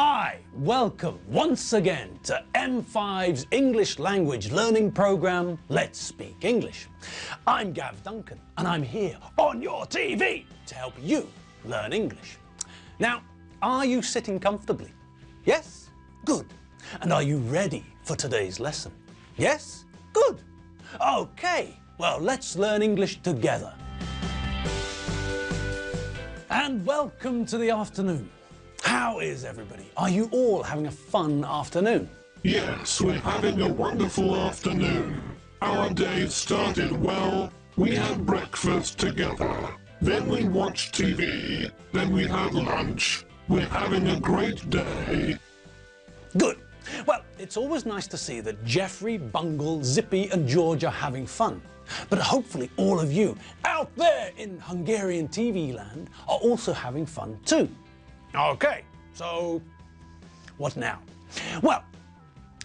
Hi, welcome once again to M5's English language learning program, Let's Speak English. I'm Gav Duncan and I'm here on your TV to help you learn English. Now, are you sitting comfortably? Yes? Good. And are you ready for today's lesson? Yes? Good. Okay, well, let's learn English together. And welcome to the afternoon. How is everybody? Are you all having a fun afternoon? Yes, we're having a wonderful afternoon. Our day started well. We had breakfast together. Then we watched TV. Then we had lunch. We're having a great day. Good. Well, it's always nice to see that Jeffrey, Bungle, Zippy and George are having fun. But hopefully all of you out there in Hungarian TV land are also having fun too. Okay, so what now? Well,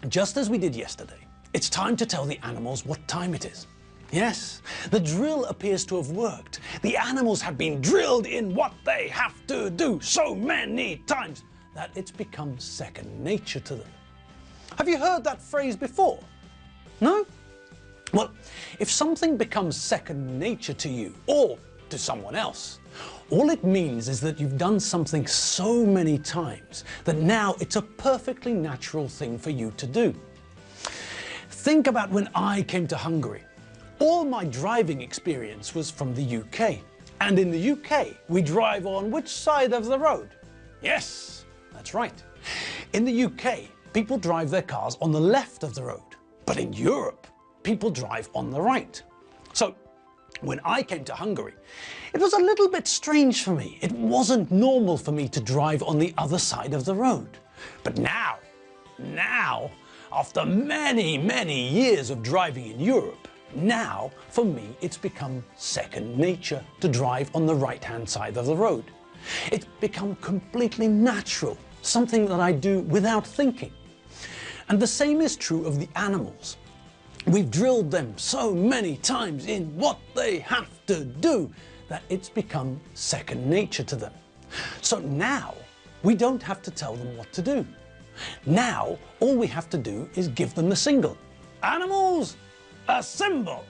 just as we did yesterday, it's time to tell the animals what time it is. Yes, the drill appears to have worked. The animals have been drilled in what they have to do so many times that it's become second nature to them. Have you heard that phrase before? No? Well, if something becomes second nature to you or to someone else, all it means is that you've done something so many times that now it's a perfectly natural thing for you to do. Think about when I came to Hungary. All my driving experience was from the UK. And in the UK, we drive on which side of the road? Yes, that's right. In the UK, people drive their cars on the left of the road. But in Europe, people drive on the right. So when I came to Hungary, it was a little bit strange for me. It wasn't normal for me to drive on the other side of the road. But now, after many, many years of driving in Europe, now, for me, it's become second nature to drive on the right-hand side of the road. It's become completely natural, something that I do without thinking. And the same is true of the animals. We've drilled them so many times in what they have to do that it's become second nature to them. So now we don't have to tell them what to do. Now all we have to do is give them the signal. Animals, assemble!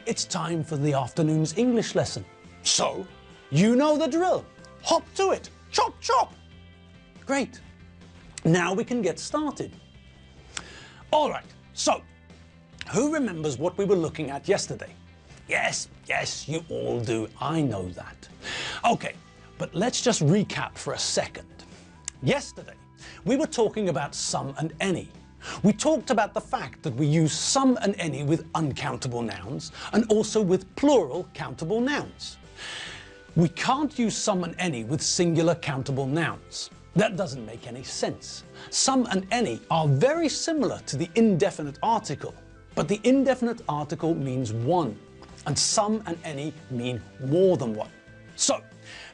It's time for the afternoon's English lesson. So you know the drill. Hop to it. Chop, chop. Great. Now we can get started. All right, so who remembers what we were looking at yesterday? Yes, you all do. I know that. Okay, but let's just recap for a second. Yesterday, we were talking about some and any. We talked about the fact that we use some and any with uncountable nouns and also with plural countable nouns. We can't use some and any with singular countable nouns. That doesn't make any sense. Some and any are very similar to the indefinite article, but the indefinite article means one, and some and any mean more than one. So,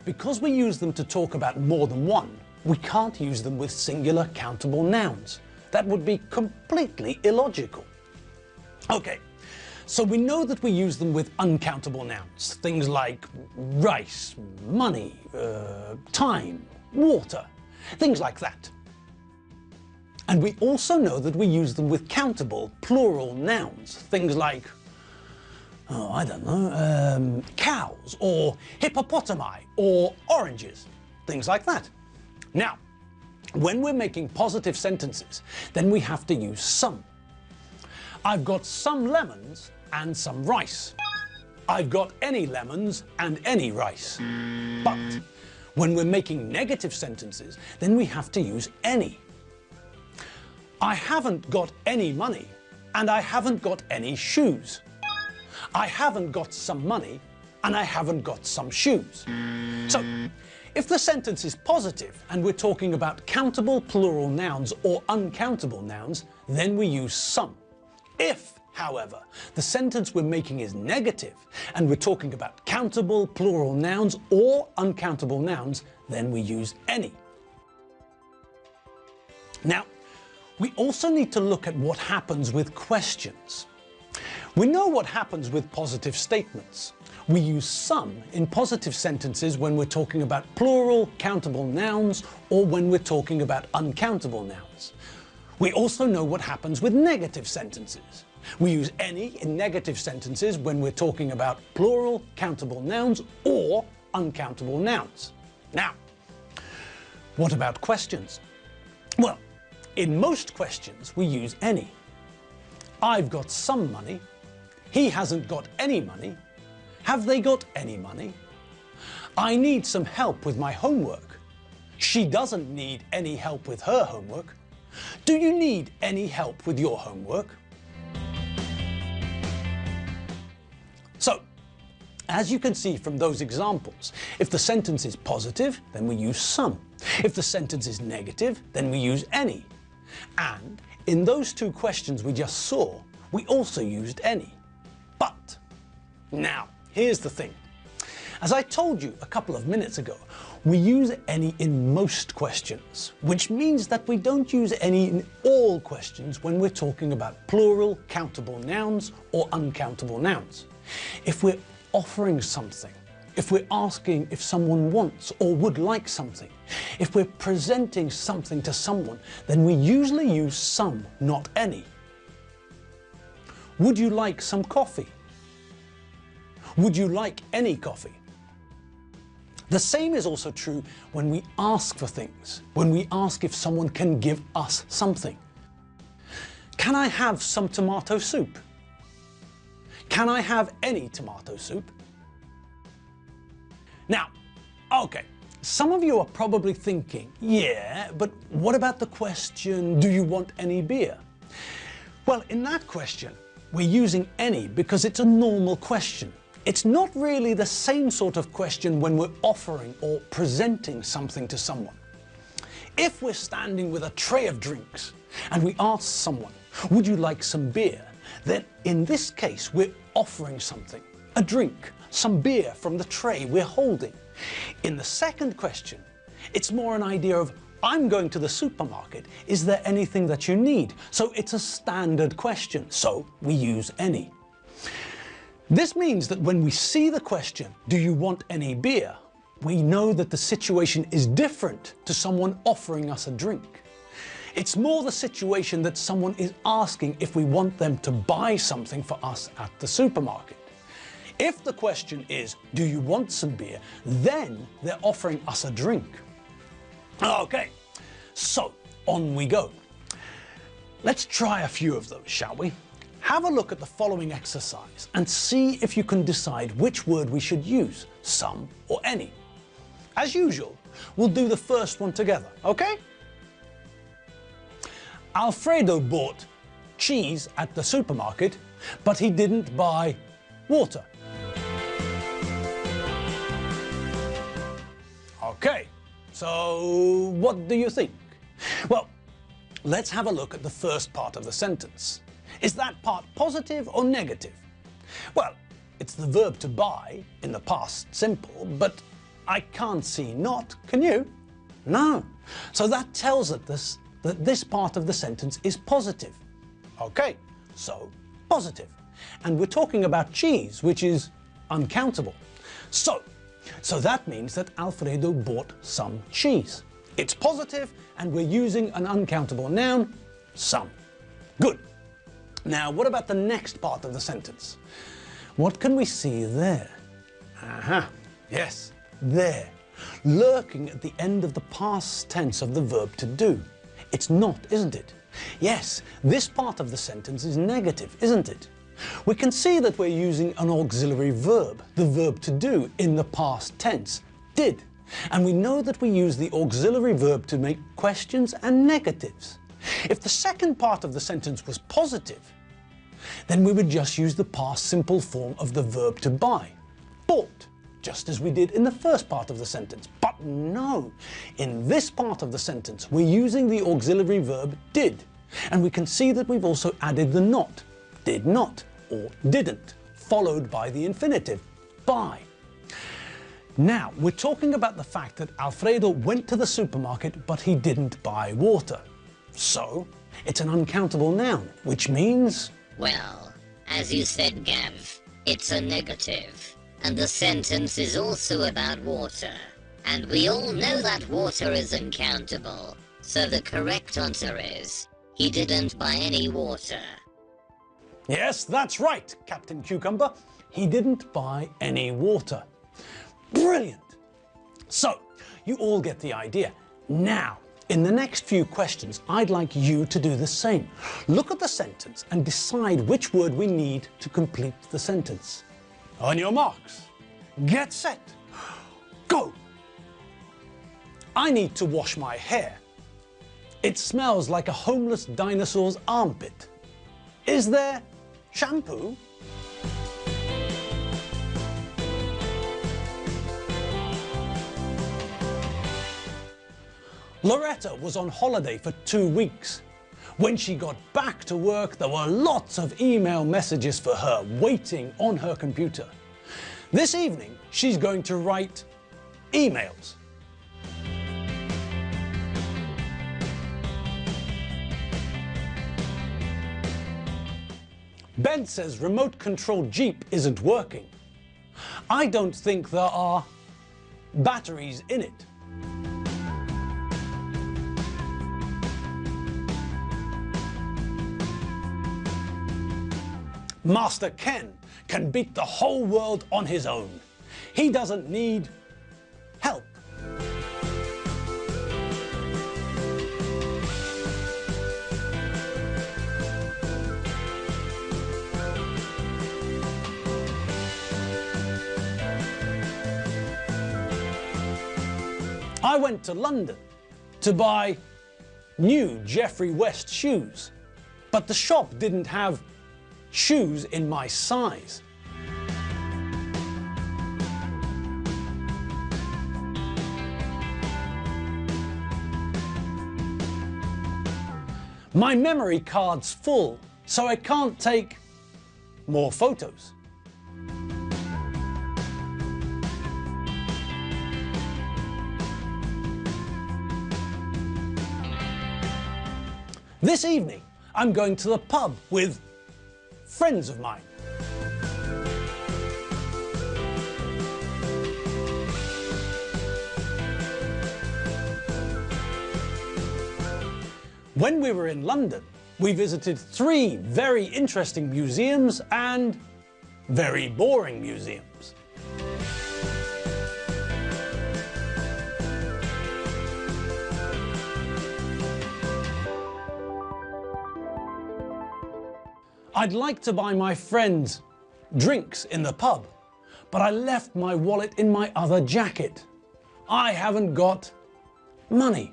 because we use them to talk about more than one, we can't use them with singular countable nouns. That would be completely illogical. Okay, so we know that we use them with uncountable nouns, things like rice, money, time, water, things like that. And we also know that we use them with countable plural nouns, things like, oh, I don't know, cows or hippopotami or oranges, things like that. Now, when we're making positive sentences, then we have to use some. I've got some lemons and some rice. I've got any lemons and any rice. But when we're making negative sentences, then we have to use any. I haven't got any money and I haven't got any shoes. I haven't got some money and I haven't got some shoes. So, if the sentence is positive and we're talking about countable plural nouns or uncountable nouns, then we use some. If, however, the sentence we're making is negative and we're talking about countable plural nouns or uncountable nouns, then we use any. Now, we also need to look at what happens with questions. We know what happens with positive statements. We use some in positive sentences when we're talking about plural countable nouns or when we're talking about uncountable nouns. We also know what happens with negative sentences. We use any in negative sentences when we're talking about plural countable nouns or uncountable nouns. Now, what about questions? Well, in most questions we use any. I've got some money. He hasn't got any money. Have they got any money? I need some help with my homework. She doesn't need any help with her homework. Do you need any help with your homework? So, as you can see from those examples, if the sentence is positive, then we use some. If the sentence is negative, then we use any. And in those two questions we just saw, we also used any. But, now, here's the thing. As I told you a couple of minutes ago, we use any in most questions, which means that we don't use any in all questions when we're talking about plural countable nouns or uncountable nouns. If we're offering something, if we're asking if someone wants or would like something, if we're presenting something to someone, then we usually use some, not any. Would you like some coffee? Would you like any coffee? The same is also true when we ask for things, when we ask if someone can give us something. Can I have some tomato soup? Can I have any tomato soup? Now, okay, some of you are probably thinking, yeah, but what about the question, do you want any beer? Well, in that question, we're using any because it's a normal question. It's not really the same sort of question when we're offering or presenting something to someone. If we're standing with a tray of drinks and we ask someone, would you like some beer? Then in this case, we're offering something, a drink, some beer from the tray we're holding. In the second question, it's more an idea of, I'm going to the supermarket, is there anything that you need? So it's a standard question, so we use any. This means that when we see the question, do you want any beer? We know that the situation is different to someone offering us a drink. It's more the situation that someone is asking if we want them to buy something for us at the supermarket. If the question is, do you want some beer? Then they're offering us a drink. Okay, so on we go. Let's try a few of those, shall we? Have a look at the following exercise and see if you can decide which word we should use, some or any. As usual, we'll do the first one together, okay? Alfredo bought cheese at the supermarket, but he didn't buy water. Okay, so what do you think? Well, let's have a look at the first part of the sentence. Is that part positive or negative? Well, it's the verb to buy in the past simple, but I can't see not, can you? No. So that tells us that this part of the sentence is positive. Okay, so positive. And we're talking about cheese, which is uncountable. So that means that Alfredo bought some cheese. It's positive and we're using an uncountable noun, some. Good. Now, what about the next part of the sentence? What can we see there? Aha, yes, there. Lurking at the end of the past tense of the verb to do. It's not, isn't it? Yes, this part of the sentence is negative, isn't it? We can see that we're using an auxiliary verb, the verb to do, in the past tense, did. And we know that we use the auxiliary verb to make questions and negatives. If the second part of the sentence was positive, then we would just use the past simple form of the verb to buy, bought, just as we did in the first part of the sentence. But no, in this part of the sentence, we're using the auxiliary verb did. And we can see that we've also added the not, did not, or didn't, followed by the infinitive, buy. Now, we're talking about the fact that Alfredo went to the supermarket, but he didn't buy water. So, it's an uncountable noun, which means... Well, as you said, Gav, it's a negative. And the sentence is also about water. And we all know that water is uncountable. So the correct answer is, he didn't buy any water. Yes, that's right, Captain Cucumber. He didn't buy any water. Brilliant! So, you all get the idea. Now, in the next few questions, I'd like you to do the same. Look at the sentence and decide which word we need to complete the sentence. On your marks, get set, go! I need to wash my hair. It smells like a homeless dinosaur's armpit. Is there shampoo? Loretta was on holiday for 2 weeks. When she got back to work, there were lots of email messages for her waiting on her computer. This evening, she's going to write emails. Ben says remote-controlled Jeep isn't working. I don't think there are batteries in it. Master Ken can beat the whole world on his own. He doesn't need help. I went to London to buy new Geoffrey West shoes, but the shop didn't have shoes in my size. My memory card's full, so I can't take more photos. This evening, I'm going to the pub with friends of mine. When we were in London, we visited 3 very interesting museums and very boring museums. I'd like to buy my friends drinks in the pub, but I left my wallet in my other jacket. I haven't got money.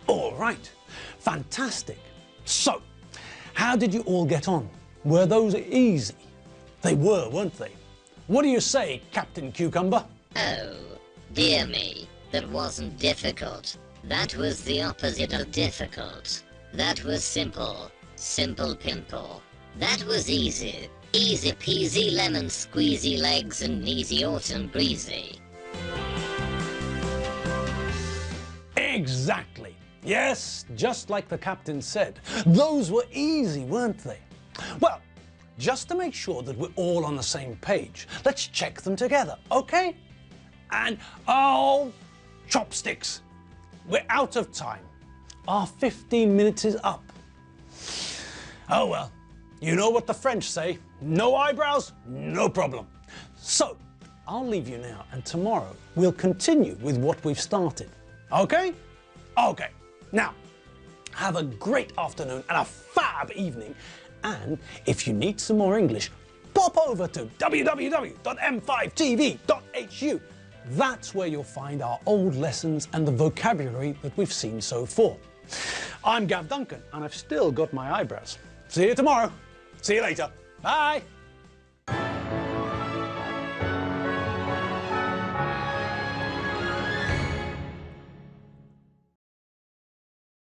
All right, fantastic. So, how did you all get on? Were those easy? They were, weren't they? What do you say, Captain Cucumber? Oh, dear me, that wasn't difficult. That was the opposite of difficult. That was simple. Simple pimple. That was easy. Easy peasy lemon squeezy legs and easy autumn breezy. Exactly. Yes, just like the captain said. Those were easy, weren't they? Well, just to make sure that we're all on the same page, let's check them together, okay? And, oh, chopsticks. We're out of time. Our 15 minutes is up. Oh well, you know what the French say, no eyebrows, no problem. So, I'll leave you now, and tomorrow we'll continue with what we've started, okay? Okay, now, have a great afternoon and a fab evening. And if you need some more English, pop over to www.m5tv.hu. That's where you'll find our old lessons and the vocabulary that we've seen so far. I'm Gav Duncan, and I've still got my eyebrows. See you tomorrow. See you later. Bye.